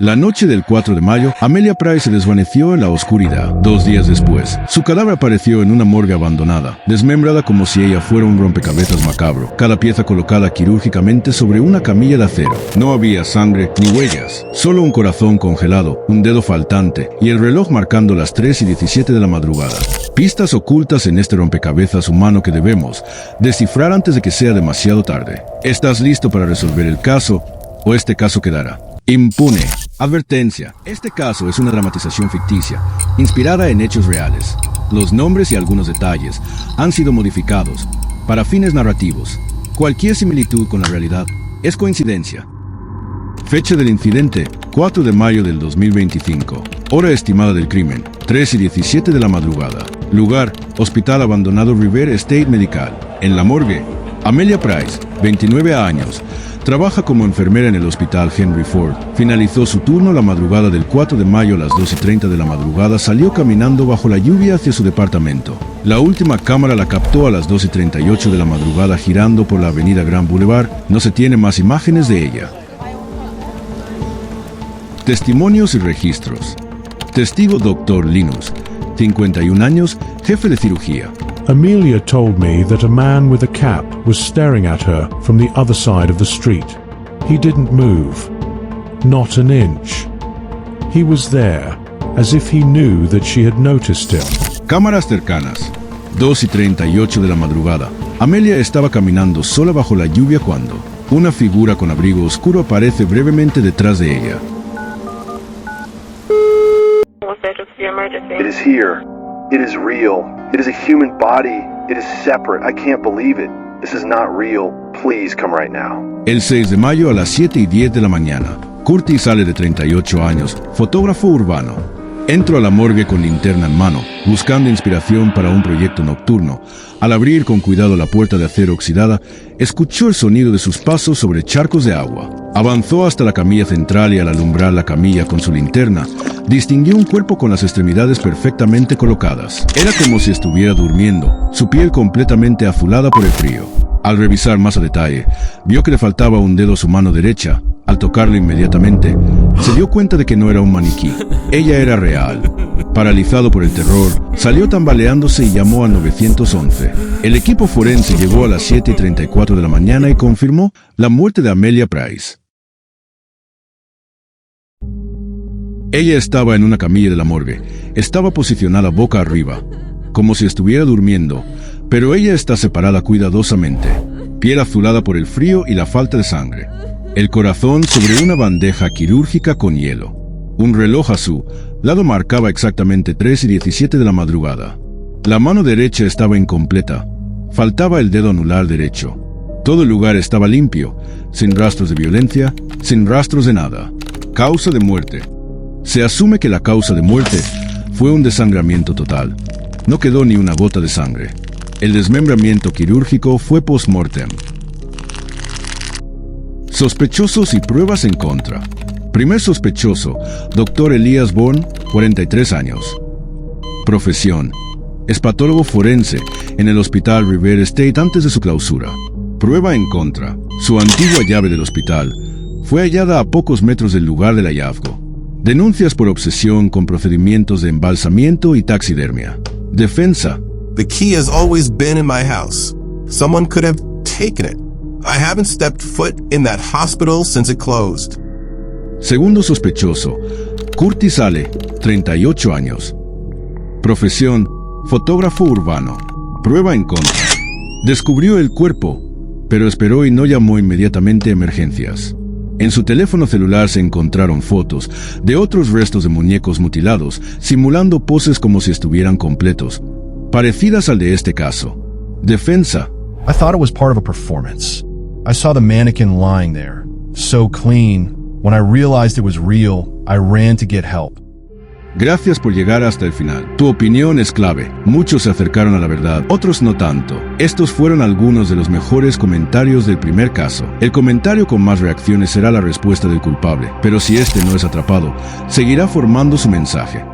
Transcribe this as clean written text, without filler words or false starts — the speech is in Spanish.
La noche del 4 de mayo, Amelia Price se desvaneció en la oscuridad. 2 días después, su cadáver apareció en una morgue abandonada, desmembrada como si ella fuera un rompecabezas macabro, cada pieza colocada quirúrgicamente sobre una camilla de acero. No había sangre ni huellas, solo un corazón congelado, un dedo faltante y el reloj marcando las 3:17 de la madrugada. Pistas ocultas en este rompecabezas humano que debemos descifrar antes de que sea demasiado tarde. ¿Estás listo para resolver el caso o este caso quedará impune? Advertencia. Este caso es una dramatización ficticia, inspirada en hechos reales. Los nombres y algunos detalles han sido modificados para fines narrativos. Cualquier similitud con la realidad es coincidencia. Fecha del incidente: 4 de mayo del 2025. Hora estimada del crimen: 3:17 de la madrugada. Lugar: Hospital Abandonado River State Medical. En la morgue, Amelia Price, 29 años. Trabaja como enfermera en el Hospital Henry Ford. Finalizó su turno la madrugada del 4 de mayo a las 2:30 de la madrugada. Salió caminando bajo la lluvia hacia su departamento. La última cámara la captó a las 2:38 de la madrugada girando por la avenida Grand Boulevard. No se tiene más imágenes de ella. Testimonios y registros. Testigo Dr. Linus, 51 años, jefe de cirugía. Amelia told me that a man with a cap was staring at her from the other side of the street. He didn't move. Not an inch. He was there, as if he knew that she had noticed him. Cámaras cercanas. 2:38 de la madrugada. Amelia estaba caminando sola bajo la lluvia cuando una figura con abrigo oscuro aparece brevemente detrás de ella. It is here. It is real. It is a human body. It is separate. I can't believe it. This is not real. Please come right now. El 6 de mayo a las 7:10 de la mañana. Curtis sale de 38 años, fotógrafo urbano. Entro a la morgue con linterna en mano, buscando inspiración para un proyecto nocturno. Al abrir con cuidado la puerta de acero oxidada, escuchó el sonido de sus pasos sobre charcos de agua. Avanzó hasta la camilla central y al alumbrar la camilla con su linterna, distinguió un cuerpo con las extremidades perfectamente colocadas. Era como si estuviera durmiendo, su piel completamente azulada por el frío. Al revisar más a detalle, vio que le faltaba un dedo a su mano derecha. Al tocarlo inmediatamente, se dio cuenta de que no era un maniquí. Ella era real. Paralizado por el terror, salió tambaleándose y llamó a 911. El equipo forense llegó a las 7:34 de la mañana y confirmó la muerte de Amelia Price. Ella estaba en una camilla de la morgue. Estaba posicionada boca arriba, como si estuviera durmiendo, pero ella está separada cuidadosamente. Piel azulada por el frío y la falta de sangre. El corazón sobre una bandeja quirúrgica con hielo. Un reloj a su lado marcaba exactamente 3:17 de la madrugada. La mano derecha estaba incompleta. Faltaba el dedo anular derecho. Todo el lugar estaba limpio, sin rastros de violencia, sin rastros de nada. Causa de muerte. Se asume que la causa de muerte fue un desangramiento total. No quedó ni una gota de sangre. El desmembramiento quirúrgico fue post-mortem. Sospechosos y pruebas en contra. Primer sospechoso, Dr. Elias Bourne, 43 años. Profesión: hepatólogo forense en el Hospital River State antes de su clausura. Prueba en contra: su antigua llave del hospital fue hallada a pocos metros del lugar del hallazgo. Denuncias por obsesión con procedimientos de embalsamiento y taxidermia. Defensa: the key has always been in my house. Someone could have taken it. I haven't stepped foot in that hospital since it closed. Segundo sospechoso, Curtis Sale, 38 años. Profesión: fotógrafo urbano. Prueba en contra: descubrió el cuerpo, pero esperó y no llamó inmediatamente a emergencias. En su teléfono celular se encontraron fotos de otros restos de muñecos mutilados, simulando poses como si estuvieran completos, parecidas al de este caso. Defensa: I thought it was part of a performance. I saw the mannequin lying there, so clean. When I realized it was real, I ran to get help. Gracias por llegar hasta el final. Tu opinión es clave. Muchos se acercaron a la verdad, otros no tanto. Estos fueron algunos de los mejores comentarios del primer caso. El comentario con más reacciones será la respuesta del culpable, pero si este no es atrapado, seguirá formando su mensaje.